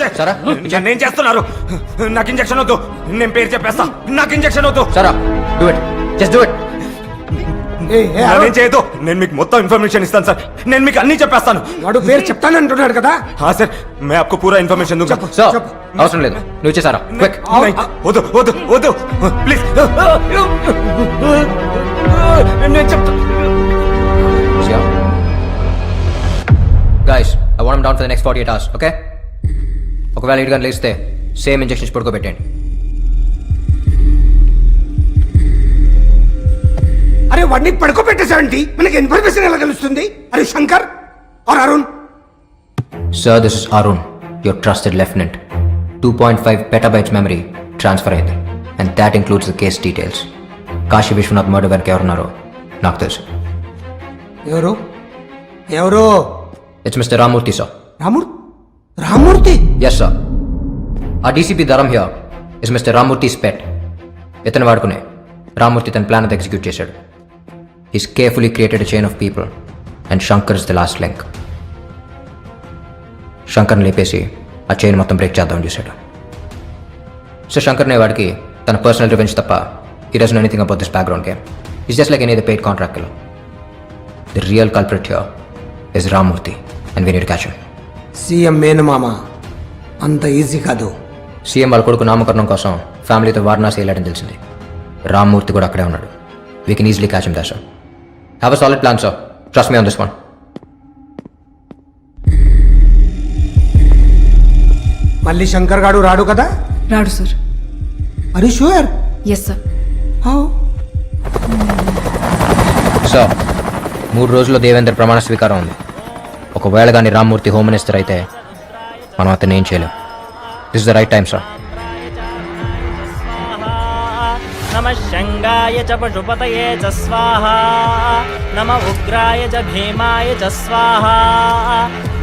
సరా నేను చేస్తున్నారు. నాకు ఇంజక్షన్ వద్దు, నేను పేరు చెప్పేస్తా. నాకు ఇంజక్షన్ వద్దు. సరా do it, just do it. నేను చేయదు. నేను మీకు మొత్తం ఇన్ఫర్మేషన్ ఇస్తాను సార్. నేను మీకు అన్ని చెప్పేస్తాను. వాడు పేరు చెప్తానంటున్నాడు కదా. हाँ सर, मैं आपको पूरा इन्फॉर्मेशन दूंगा. సో అవసరం లేదు, నువ్వు ఇచ్చేసారా క్విక్. వద్దు వద్దు వద్దు ప్లీజ్. నేను చెప్తా. Guys I want down for the next 48 hours, okay? ఒకవేళ 8 గంటలు ఇస్తే సేమ్ ఇంజెక్షన్స్ పడుకోబెట్టండి. అరే వాడిని పడుకోబెట్టేసావంటి, మనకి ఇన్ఫర్మేషన్ ఎలా తెలుస్తుంది? అరే Shankar or Arun? Sir this is Arun, your trusted lieutenant. 2.5 petabytes memory transfer అయింది, and that includes the case details. Kashi Vishwanath murder వెనక ఎవరున్నారో నాకు తెలుసు. ఎవరు ఎవరు? It's mister Ramurthy sir. Ramurthy? Yes sir. ఆ DCP Dharam here is mister Ramurthy's pet. ఇతను వాడుకునే రామూర్తి తన ప్లాన్ అంతా ఎగ్జిక్యూట్ చేశాడు. He's carefully created a chain of people and Shankar is the last link. శంకర్ని లేపేసి ఆ చైన్ మొత్తం బ్రేక్ చేద్దామని చూశాడు. సో శంకర్నే వాడికి తన పర్సనల్ రివెంజ్ తప్ప he doesn't know anything about this background game. He's just like any other paid contract killer. The real culprit here is Ramurthy, and we need to catch him. CM మేనమామ అంత easy కాదు. CM వాళ్ళ కొడుకు నామకరణం కోసం ఫ్యామిలీతో వారణాసి వెళ్ళాడని తెలిసింది. రామ్మూర్తి కూడా అక్కడే ఉన్నాడు. We can easily catch him there, sir. Have a solid plan, sir. Trust me on this one. మళ్ళీ శంకర్ గాడు రాడు కదా? రాడు సార్. అరే షూర్? Yes sir. సో 3 రోజుల్లో దేవేంద్ర ప్రమాణ స్వీకారం ఉంది. ఒకవేళ కానీ రామ్మూర్తి హోమ్ మినిస్టర్ అయితే మనం అతన్ని ఏం చేయలేం. This is the right time, sir. నమ శంగాయ చ పశుపతయే చ స్వాహా, నమ ఉగ్రాయ చ భీమాయ చ స్వాహా,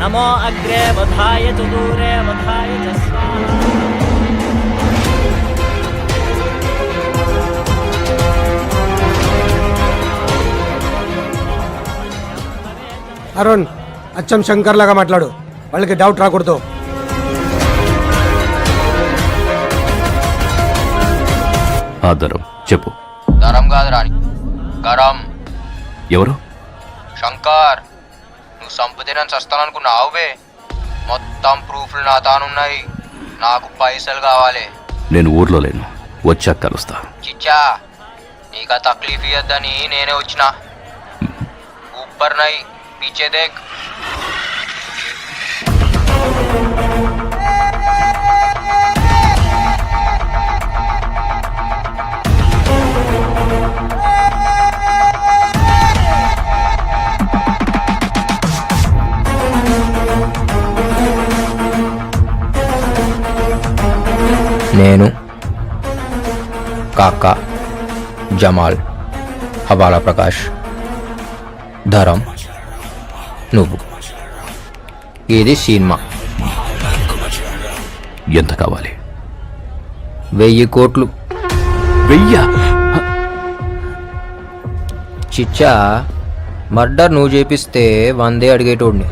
నమో అగ్రే వధాయ చ దూరే వధాయ చ స్వాహా. అరుణ్ అచ్చం శంకర్ లాగా మాట్లాడు, వాళ్ళకి డౌట్ రాకూడదు. ఆధారం చెప్పు. దరం కాదు రాని గరం. ఎవరు? శంకర్, నువ్వు సంపదినని చస్తాననుకున్నావువే. మొత్తం ప్రూఫ్లు నా తానున్నాయి. నాకు పైసలు కావాలి. నేను ఊర్లో లేను, వచ్చాక కలుస్తా. చిచ్చా, నీకు ఆ తక్లీఫ్ ఇయ్యద్దని నేనే వచ్చిన. ఊపర్ నై పీచే దేఖ్. నేను, కాకా, జమాల్, హవాలా ప్రకాష్, ధరం, నువ్వు. ఇది సినిమా. ఎంత కావాలి? 1000 కోట్లు. 1000? చిచ్చా, మర్డర్ నువ్వు చేపిస్తే 100 అడిగేటోడిని.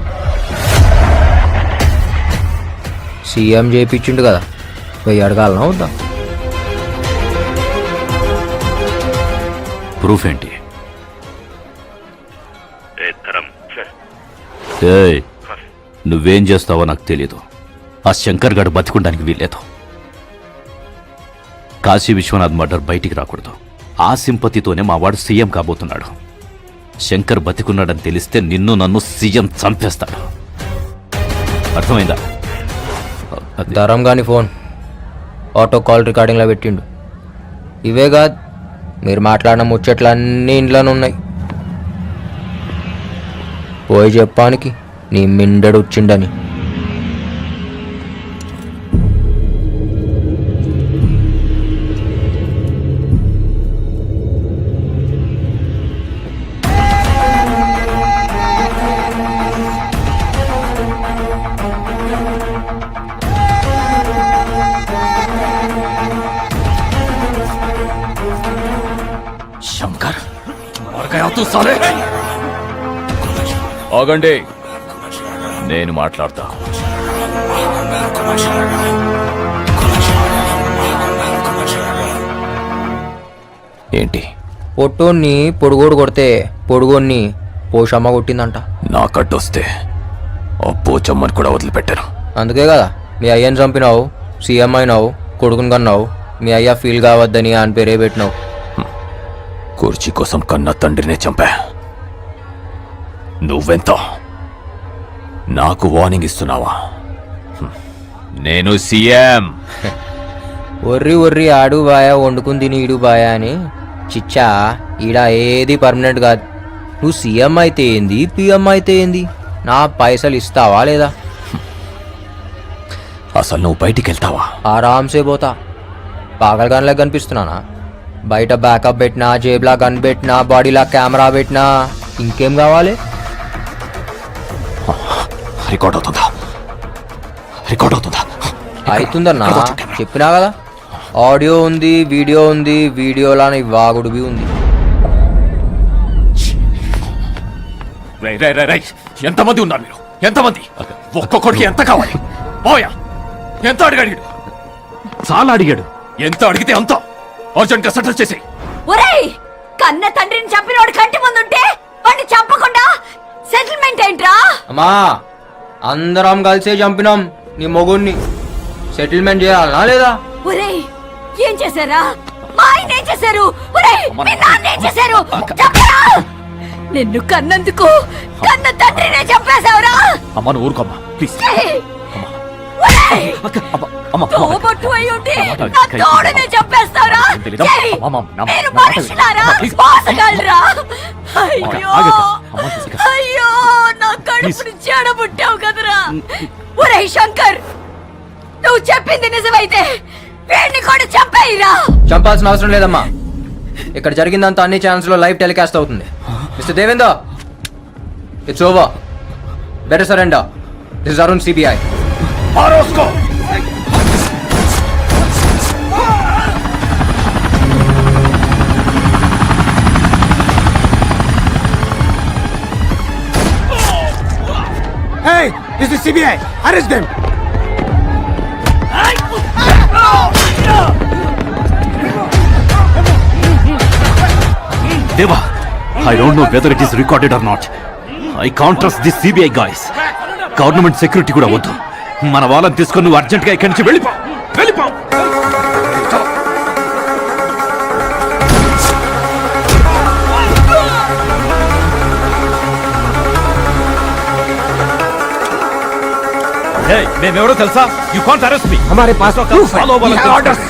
సీఎం చేపించిండు కదా, 1000 అడగాలనా వద్దా? ప్రూఫ్ ఏంటి? ఏయ్, నువ్వేం చేస్తావో నాకు తెలీదు. ఆ శంకర్ గడు బతికుండానికి వీల్లేదు. కాశీ విశ్వనాథ్ మర్డర్ బయటికి రాకూడదు. ఆ సింపతితోనే మా వాడు సీఎం కాబోతున్నాడు. శంకర్ బతికున్నాడని తెలిస్తే నిన్ను నన్ను సీఎం చంపేస్తాడు. అర్థమైందా? ధరం గాని ఫోన్ ఆటో కాల్ రికార్డింగ్లో పెట్టిండు. ఇవే కాదు, మీరు మాట్లాడిన ముచ్చట్లు అన్నీ ఇంట్లోనే ఉన్నాయి. పోయి చెప్పానికి నీ మిండడు వచ్చిండని. శంకర్ సాలే. ఆగండి, నేను మాట్లాడతా. ఏంటి పొట్టోన్ని పొడుగోడు కొడితే పొడుగోన్ని పోషమ్మ కొట్టిందంట. నా కట్టొస్తే ఆ పోచమ్మని కూడా వదిలిపెట్టాను. అందుకే కదా మీ అయ్యని చంపినావు, సీఎం అయినావు, కొడుకుని కన్నావు, మీ అయ్య ఫీల్ కావద్దని అని పేరే పెట్టినావు. కుర్చీ కోసం కన్న తండ్రినే చంపా. నువ్వెంత నాకు వార్నింగ్ ఇస్తున్నావా? నేను సీఎం. ఒర్రి ఒర్రి ఆడు బాయా, వండుకుని తిని ఈడు బాయా అని. చిచ్చా, ఈడ ఏది పర్మనెంట్ కాదు. నువ్వు సీఎం అయితే ఏంది, పిఎం అయితే ఏంది, నా పైసలు ఇస్తావా లేదా? అసలు నువ్వు బయటికి వెళ్తావా? ఆరామ్సే పోతా. పాగలగానిలాగా కనిపిస్తున్నానా? బయట బ్యాకప్ పెట్టినా, జేబులా గన్ పెట్టినా, బాడీలా కెమెరా పెట్టినా, ఇంకేం కావాలి? రికార్డ్ అవుతుందా? రికార్డ్ అవుతుందా? అవుతుందన్నా, చెప్పినా కదా. ఆడియో ఉంది, వీడియో ఉంది, వీడియోలా నీ వాగుడువి ఉంది. ఎంతమంది ఉన్నారు మీరు? ఎంతమంది? ఒక్కొక్కడికి ఎంత కావాలి? పోయా, ఎంత అడిగాడు? చాలా అడిగాడు. ఎంత అడిగితే అంత అర్జెంట్ గా సెటిల్ చేసి. ఒరేయ్, కన్న తండ్రిని చంపినోడు కంటి ముందుంటే వాడిని చంపకుండా సెటిల్మెంట్ ఏంట్రా? అమ్మా, అందరం కలిసే చంపినాం నీ మొగుణ్ణి. సెటిల్మెంట్ చేయాలనా లేదా? ఒరేయ్, ఏం చేశారా? మా ఆయన ఏం చేశారు? ఒరేయ్, మీ నాన్న ఏం చేశారు? చెప్పరా? నిన్ను కన్నందుకు కన్న తండ్రినే చంపేశావురా? అమ్మ నువ్వు ఊరుకోమ్మా ప్లీజ్. ఒరేయ్, తోబొట్టు అయి ఉండి నా తోడునే చంపేస్తావురా? ఏయ్, మీరు మనుషులారా? మోసగాళ్ళరా? అయ్యో అయ్యో, నా కడుపుని చెడబుట్టావు కదరా. ఒరేయ్ శంకర్, నువ్వు చెప్పింది నిజమైతే వీడిని కూడా చంపేయిరా. చంపాల్సిన అవసరం లేదమ్మా. ఇక్కడ జరిగిందంతా అన్ని ఛానల్స్ లో లైవ్ టెలికాస్ట్ అవుతుంది. Mister Devender, it's over. Better surrender. This is Arun, CBI. Hey, this is CBI. Arrest them. Deva, I don't know whether it is recorded or not. I can't trust this CBI guys. Government security కూడా వద్దు. మన వాళ్ళని తీసుకొని నువ్వు urgent గా ఇక్కడి నుంచి వెళ్ళిపో. వెళ్ళిపో. మేమెవరో తెలుసా? యు కాంట్ అరెస్ట్ మీ. हमारे पास proof है. Follow We have orders.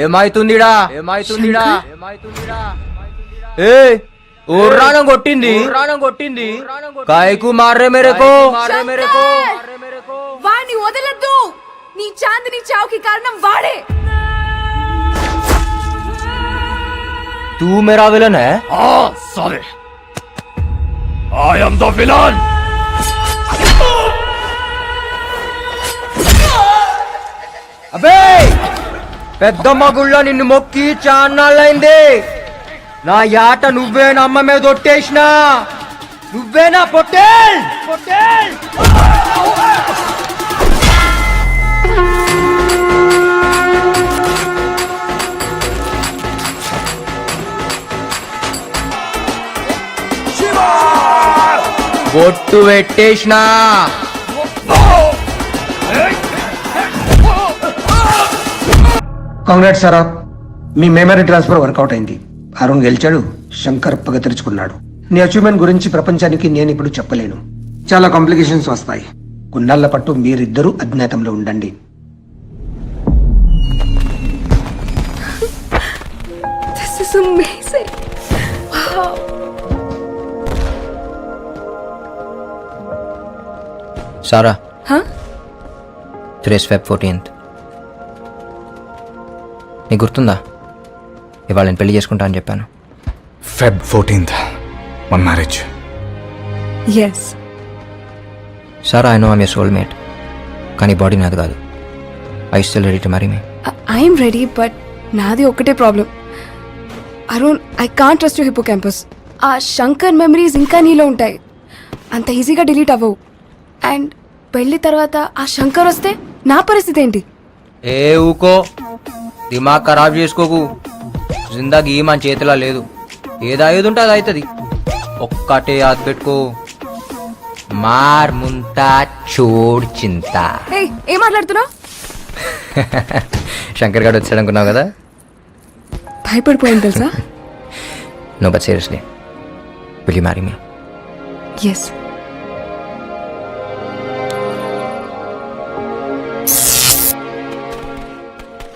ఏమైతుందిడా? ఏ ఊర్రానం కొట్టింది, కాయకు మారే మేరేకో. వాణ్ణి వదలద్దు. నీ చాందిని చావుకి కారణం వాడే. तू मेरा विलन है? Sorry, I am the villain. అబే, పెద్దమ్మ గుళ్ళ నిన్ను మొక్కి చాన్నాళ్ళైంది. నా యాట నువ్వే నమ్మ మీద ఒట్టేసినా. నువ్వేనా పొట్టేల్? బొట్టు పెట్టేసినా. కాంగ్రాట్స్ సారా, మీ మెమరీ ట్రాన్స్ఫర్ వర్కౌట్ అయింది. అరుణ్ గెలిచాడు, శంకర్ పగ తెరుచుకున్నాడు. నీ అచీవ్మెంట్ గురించి ప్రపంచానికి నేను ఇప్పుడు చెప్పలేను. చాలా కాంప్లికేషన్స్ వస్తాయి. కొన్నాళ్ల పట్టు మీరిద్దరూ అజ్ఞాతంలో ఉండండి. This is was amazing. Wow. Sara Huh? Today's Feb 14th. నీకు గుర్తుందా ఇవాళ నేను పెళ్లి చేసుకుంటా అని చెప్పాను. Feb 14th మన marriage. Yes. Sara I know I'm your soulmate, కానీ బాడీ నాది కాదు. I still ready to marry me? I'm ready, but నాది ఒకటే problem. Arun, I can't trust you hippocampus. ఆ శంకర్ మెమరీస్ ఇంకా నీలో ఉంటాయి, అంత ఈజీగా డిలీట్ అవ్వవు. అండ్ పెళ్లి తర్వాత ఆ శంకర్ వస్తే నా పరిస్థితి ఏంటి? ఏ ఊకో, దిమాగ్ ఖరాబ్ చేసుకోకు. జిందగీ మన చేతిలో లేదు, ఏది ఉంటే అది అవుతుంది. ఒక్కటే యాద్ పెట్టుకో, మార్ ముంతా చోడ్ చింత. ఏయ్, ఏం మాట్లాడుతున్నావు? శంకర్ గారు వచ్చాడు అనుకున్నావు కదా. భయపడిపోయింది తెలుసా? No but seriously, will you marry me? Yes.